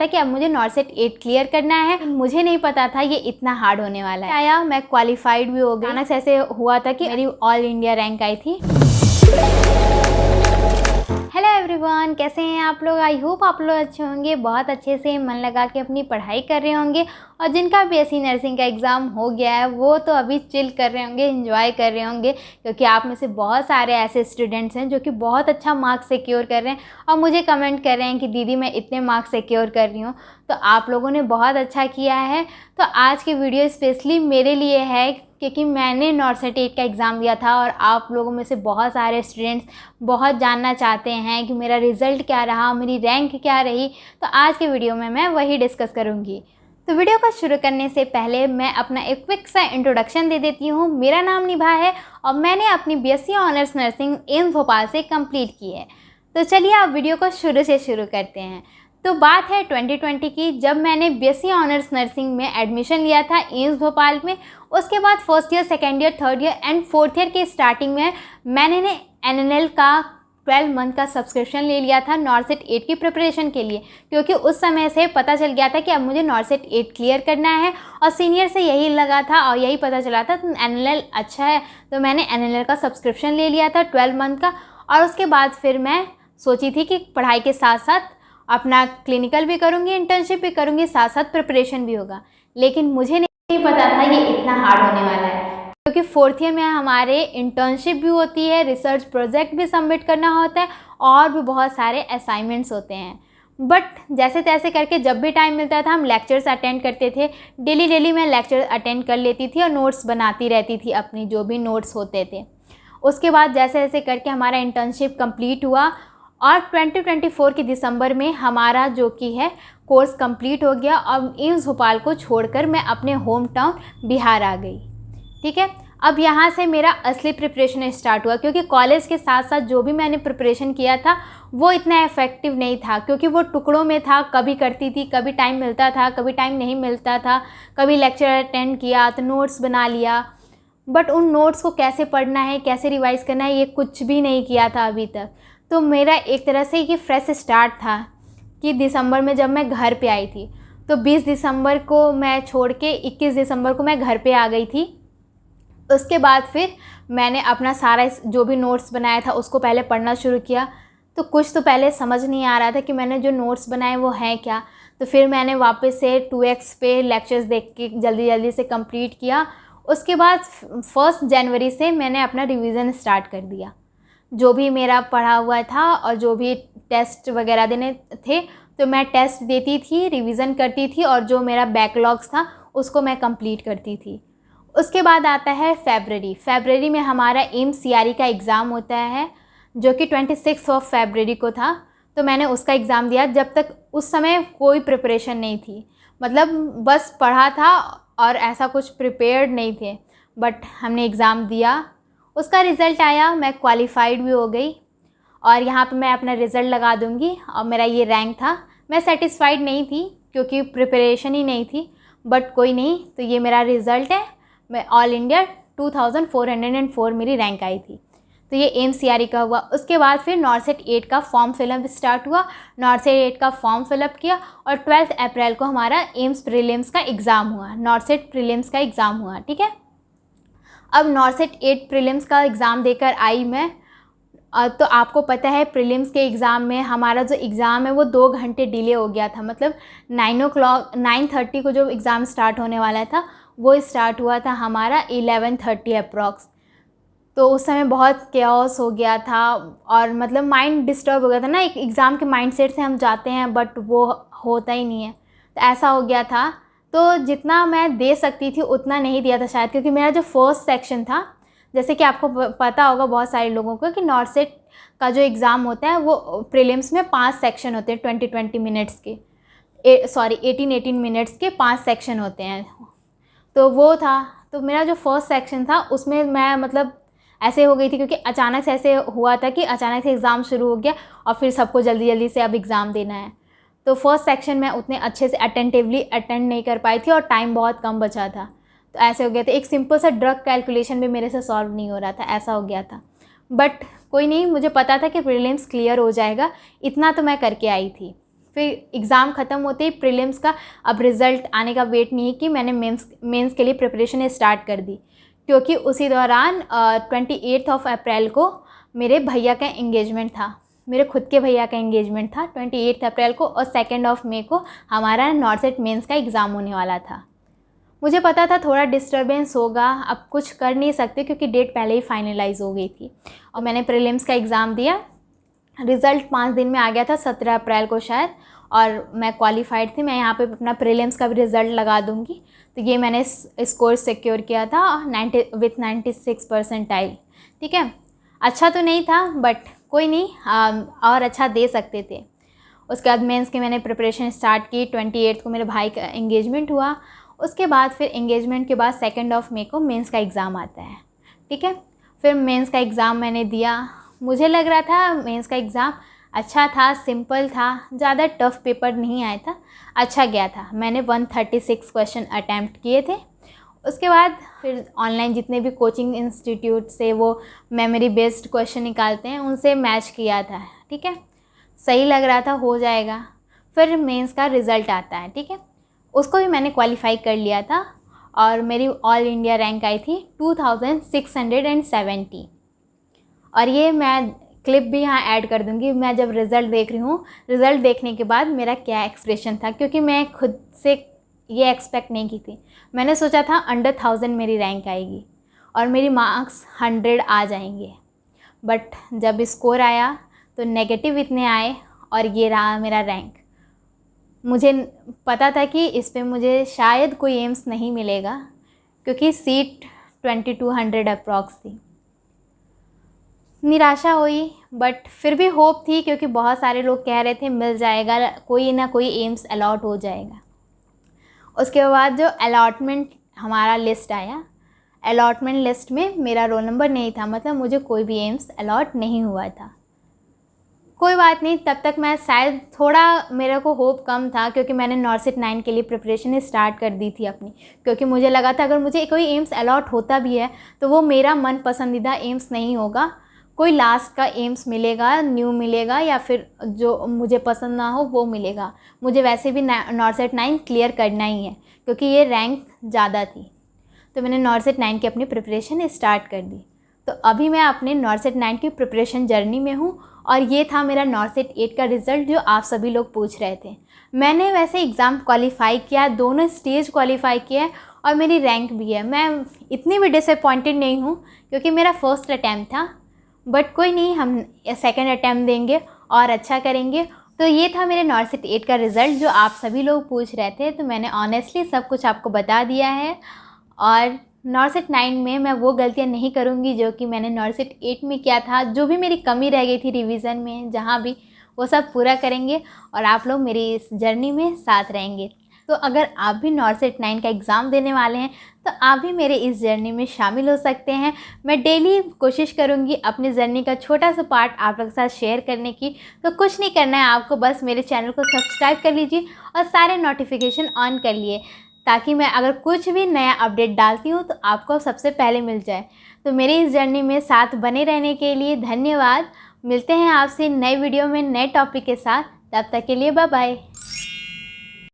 था कि अब मुझे नॉर्सेट 8 क्लियर करना है। मुझे नहीं पता था ये इतना हार्ड होने वाला है। आया, मैं क्वालिफाइड भी हो गई। अचानक से ऐसे हुआ था कि मेरी ऑल इंडिया रैंक आई थी। हेलो एवरीवन, कैसे हैं आप लोग? आई होप आप लोग अच्छे होंगे, बहुत अच्छे से मन लगा के अपनी पढ़ाई कर रहे होंगे। और जिनका बीएससी नर्सिंग का एग्ज़ाम हो गया है वो तो अभी चिल कर रहे होंगे, एंजॉय कर रहे होंगे, क्योंकि आप में से बहुत सारे ऐसे स्टूडेंट्स हैं जो कि बहुत अच्छा मार्क्स सिक्योर कर रहे हैं और मुझे कमेंट कर रहे हैं कि दीदी मैं इतने मार्क्स सिक्योर कर रही हूँ। तो आप लोगों ने बहुत अच्छा किया है। तो आज की वीडियो स्पेशली मेरे लिए है क्योंकि मैंने नॉर्सेट 8 का एग्ज़ाम दिया था और आप लोगों में से बहुत सारे स्टूडेंट्स बहुत जानना चाहते हैं कि मेरा रिज़ल्ट क्या रहा, मेरी रैंक क्या रही। तो आज की वीडियो में मैं वही डिस्कस करूँगी। तो वीडियो को शुरू करने से पहले मैं अपना एक क्विक सा इंट्रोडक्शन दे देती हूँ। मेरा नाम निभा है और मैंने अपनी BSc honours nursing AIIMS Bhopal से कंप्लीट की है। तो चलिए अब वीडियो को शुरू से शुरू करते हैं। तो बात है 2020 की, जब मैंने बीएससी ऑनर्स नर्सिंग में एडमिशन लिया था एम्स भोपाल में। उसके बाद first year, second year, third year and fourth year के स्टार्टिंग में मैंने एनएनएल का 12 मंथ का सब्सक्रिप्शन ले लिया था नॉर्सेट 8 की प्रिपरेशन के लिए, क्योंकि उस समय से पता चल गया था कि अब मुझे नॉर्सेट 8 क्लियर करना है और सीनियर से यही लगा था और यही पता चला था तो एनएनएल अच्छा है। तो मैंने एनएनएल का सब्सक्रिप्शन ले लिया था 12 मंथ का। और उसके बाद फिर मैं सोची थी कि पढ़ाई के साथ साथ अपना क्लिनिकल भी करूँगी, इंटर्नशिप भी करूँगी, साथ साथ प्रिपरेशन भी होगा। लेकिन मुझे नहीं पता था ये इतना हार्ड होने वाला है, क्योंकि फोर्थ ईयर में हमारे इंटर्नशिप भी होती है, रिसर्च प्रोजेक्ट भी सबमिट करना होता है और भी बहुत सारे असाइनमेंट्स होते हैं। बट जैसे तैसे करके जब भी टाइम मिलता था हम लेक्चर्स अटेंड करते थे। डेली मैं लेक्चर अटेंड कर लेती थी और नोट्स बनाती रहती थी, अपनी जो भी नोट्स होते थे। उसके बाद जैसे जैसे करके हमारा इंटर्नशिप कंप्लीट हुआ और 2024 के दिसंबर में हमारा जो कि है कोर्स कंप्लीट हो गया और एम्स भोपाल को छोड़कर मैं अपने होम टाउन बिहार आ गई। ठीक है, अब यहाँ से मेरा असली प्रिपरेशन स्टार्ट हुआ, क्योंकि कॉलेज के साथ साथ जो भी मैंने प्रिपरेशन किया था वो इतना इफ़ेक्टिव नहीं था, क्योंकि वो टुकड़ों में था। कभी करती थी, कभी टाइम मिलता था, कभी टाइम नहीं मिलता था, कभी लेक्चर अटेंड किया तो नोट्स बना लिया। बट उन नोट्स को कैसे पढ़ना है, कैसे रिवाइज़ करना है, ये कुछ भी नहीं किया था अभी तक। तो मेरा एक तरह से ये फ्रेश स्टार्ट था कि दिसंबर में जब मैं घर पे आई थी, तो 20 दिसंबर को मैं छोड़ के 21 दिसंबर को मैं घर पे आ गई थी। उसके बाद फिर मैंने अपना सारा जो भी नोट्स बनाया था उसको पहले पढ़ना शुरू किया। तो कुछ तो पहले समझ नहीं आ रहा था कि मैंने जो नोट्स बनाए वो हैं क्या। तो फिर मैंने वापस से 2x पे लेक्चर्स देख के जल्दी से कंप्लीट किया। उसके बाद 1 जनवरी से मैंने अपना रिवीजन स्टार्ट कर दिया, जो भी मेरा पढ़ा हुआ था और जो भी टेस्ट वगैरह देने थे तो मैं टेस्ट देती थी, रिवीजन करती थी और जो मेरा बैकलॉग्स था उसको मैं कंप्लीट करती थी। उसके बाद आता है फरवरी में हमारा एम्स सीआरई का एग्ज़ाम होता है, जो कि 26 फरवरी को था। तो मैंने उसका एग्ज़ाम दिया। जब तक उस समय कोई प्रिपरेशन नहीं थी, मतलब बस पढ़ा था और ऐसा कुछ प्रिपेयर्ड नहीं थे। बट हमने एग्ज़ाम दिया, उसका रिज़ल्ट आया, मैं क्वालिफाइड भी हो गई और यहाँ पे मैं अपना रिज़ल्ट लगा दूँगी और मेरा ये रैंक था। मैं सेटिस्फाइड नहीं थी क्योंकि प्रिपरेशन ही नहीं थी, बट कोई नहीं। तो ये मेरा रिज़ल्ट है, मैं ऑल इंडिया 2404 मेरी रैंक आई थी। तो ये एम्स सीआरई का हुआ। उसके बाद फिर नॉर्सेट 8 का फॉर्म फिलअप स्टार्ट हुआ। नॉर्सेट 8 का फॉर्म फिलअप किया और 12 अप्रैल को हमारा एम्स प्रीलिम्स का एग्ज़ाम हुआ, नॉर्सेट प्रीलिम्स का एग्ज़ाम हुआ। ठीक है, अब नॉर्सेट 8 प्रीलिम्स का एग्ज़ाम देकर आई मैं। तो आपको पता है प्रीलिम्स के एग्ज़ाम में हमारा जो एग्ज़ाम है वो 2 घंटे डिले हो गया था। मतलब 9:30 को जो एग्ज़ाम स्टार्ट होने वाला था वो स्टार्ट हुआ था हमारा 11:30 अप्रॉक्स। तो उस समय बहुत केओस हो गया था और मतलब माइंड डिस्टर्ब हो गया था ना। एक एग्ज़ाम के माइंडसेट से हम जाते हैं बट वो होता ही नहीं है, तो ऐसा हो गया था। तो जितना मैं दे सकती थी उतना नहीं दिया था शायद, क्योंकि मेरा जो फर्स्ट सेक्शन था, जैसे कि आपको पता होगा बहुत सारे लोगों को कि नॉर्सेट का जो एग्ज़ाम होता है वो प्रीलिम्स में 5 सेक्शन होते हैं 20 मिनट्स के, 18 मिनट्स के 5 सेक्शन होते हैं। तो वो था, तो मेरा जो फर्स्ट सेक्शन था उसमें मैं मतलब ऐसे हो गई थी, क्योंकि अचानक से ऐसे हुआ था कि अचानक से एग्ज़ाम शुरू हो गया और फिर सबको जल्दी से अब एग्ज़ाम देना है। तो फर्स्ट सेक्शन में उतने अच्छे से अटेंटिवली अटेंड नहीं कर पाई थी और टाइम बहुत कम बचा था। तो ऐसे हो गया था, एक सिंपल सा ड्रग कैलकुलेशन भी मेरे से सॉल्व नहीं हो रहा था, ऐसा हो गया था। बट कोई नहीं, मुझे पता था कि प्रीलिम्स क्लियर हो जाएगा, इतना तो मैं करके आई थी। फिर एग्ज़ाम ख़त्म होते ही प्रीलिम्स का अब रिज़ल्ट आने का वेट नहीं कि मैंने मेंस के लिए प्रिपरेशन स्टार्ट कर दी, क्योंकि उसी दौरान 28 अप्रैल को मेरे भैया का एंगेजमेंट था, मेरे खुद के भैया का एंगेजमेंट था 28 अप्रैल को, और 2 मई को हमारा नॉर्सेट मेंस का एग्ज़ाम होने वाला था। मुझे पता था थोड़ा डिस्टर्बेंस होगा, अब कुछ कर नहीं सकते क्योंकि डेट पहले ही फाइनलाइज़ हो गई थी। और मैंने प्रीलिम्स का एग्ज़ाम दिया, रिज़ल्ट 5 दिन में आ गया था, 17 अप्रैल को शायद, और मैं क्वालिफाइड थी। मैं यहाँ पे अपना प्रीलिम्स का भी रिज़ल्ट लगा दूँगी। तो ये मैंने स्कोर सिक्योर किया था 96 परसेंटाइल। ठीक है, अच्छा तो नहीं था बट कोई नहीं, और अच्छा दे सकते थे। उसके बाद मेंस की मैंने प्रिपरेशन स्टार्ट की। 28 को मेरे भाई का एंगेजमेंट हुआ। उसके बाद फिर एंगेजमेंट के बाद 2 मई को मेंस का एग्ज़ाम आता है। ठीक है, फिर मेंस का एग्ज़ाम मैंने दिया। मुझे लग रहा था मेंस का एग्ज़ाम अच्छा था, सिंपल था, ज़्यादा टफ़ पेपर नहीं आया था, अच्छा गया था। मैंने 136 क्वेश्चन अटैम्प्ट किए थे। उसके बाद फिर ऑनलाइन जितने भी कोचिंग इंस्टीट्यूट से वो मेमोरी बेस्ड क्वेश्चन निकालते हैं, उनसे मैच किया था। ठीक है, सही लग रहा था हो जाएगा। फिर मेंस का रिज़ल्ट आता है। ठीक है, उसको भी मैंने क्वालिफ़ाई कर लिया था और मेरी ऑल इंडिया रैंक आई थी 2670। और ये मैं क्लिप भी यहाँ ऐड कर दूँगी, मैं जब रिज़ल्ट देख रही हूँ, रिज़ल्ट देखने के बाद मेरा क्या एक्सप्रेशन था, क्योंकि मैं खुद से ये एक्सपेक्ट नहीं की थी। मैंने सोचा था अंडर 1000 मेरी रैंक आएगी और मेरी मार्क्स 100 आ जाएंगे, बट जब स्कोर आया तो नेगेटिव इतने आए और ये रहा मेरा रैंक। मुझे पता था कि इस पे मुझे शायद कोई एम्स नहीं मिलेगा, क्योंकि सीट 2200 अप्रॉक्स थी। निराशा हुई, बट फिर भी होप थी, क्योंकि बहुत सारे लोग कह रहे थे मिल जाएगा, कोई ना कोई एम्स अलॉट हो जाएगा। उसके बाद जो अलॉटमेंट हमारा लिस्ट आया, अलॉटमेंट लिस्ट में मेरा रोल नंबर नहीं था, मतलब मुझे कोई भी एम्स अलॉट नहीं हुआ था। कोई बात नहीं, तब तक मैं शायद थोड़ा, मेरे को होप कम था, क्योंकि मैंने नॉर्सेट 9 के लिए प्रिपरेशन स्टार्ट कर दी थी अपनी, क्योंकि मुझे लगा था अगर मुझे कोई एम्स अलॉट होता भी है तो वो मेरा मन पसंदीदा एम्स नहीं होगा, कोई लास्ट का एम्स मिलेगा, न्यू मिलेगा, या फिर जो मुझे पसंद ना हो वो मिलेगा। मुझे वैसे भी नॉर्सेट 9 क्लियर करना ही है, क्योंकि ये रैंक ज़्यादा थी। तो मैंने नॉर्सेट 9 की अपनी प्रिपरेशन स्टार्ट कर दी। तो अभी मैं अपने नॉर्सेट 9 की प्रिपरेशन जर्नी में हूँ, और ये था मेरा नॉर्सेट 8 का रिज़ल्ट जो आप सभी लोग पूछ रहे थे। मैंने वैसे एग्ज़ाम क्वालिफ़ाई किया, दोनों स्टेज क्वालिफ़ाई किया है, और मेरी रैंक भी है। मैं इतनी भी डिसअपॉइंटेड नहीं हूँ, क्योंकि मेरा फर्स्ट अटैम्प्ट था, बट कोई नहीं, हम सेकंड अटैम्प्ट देंगे और अच्छा करेंगे। तो ये था मेरे नॉर्सेट 8 का रिज़ल्ट जो आप सभी लोग पूछ रहे थे। तो मैंने ऑनेस्टली सब कुछ आपको बता दिया है, और नॉर्सेट 9 में मैं वो गलतियाँ नहीं करूँगी जो कि मैंने नॉर्सेट 8 में किया था। जो भी मेरी कमी रह गई थी रिवीजन में, जहाँ भी, वो सब पूरा करेंगे, और आप लोग मेरी इस जर्नी में साथ रहेंगे। तो अगर आप भी नॉर्सेट 9 का एग्ज़ाम देने वाले हैं तो आप भी मेरे इस जर्नी में शामिल हो सकते हैं। मैं डेली कोशिश करूँगी अपनी जर्नी का छोटा सा पार्ट आप लोगों के साथ शेयर करने की। तो कुछ नहीं करना है आपको, बस मेरे चैनल को सब्सक्राइब कर लीजिए और सारे नोटिफिकेशन ऑन कर लिए, ताकि मैं अगर कुछ भी नया अपडेट डालती हूँ तो आपको सबसे पहले मिल जाए। तो मेरी इस जर्नी में साथ बने रहने के लिए धन्यवाद। मिलते हैं आपसे नए वीडियो में नए टॉपिक के साथ, तब तक के लिए बाय बाय।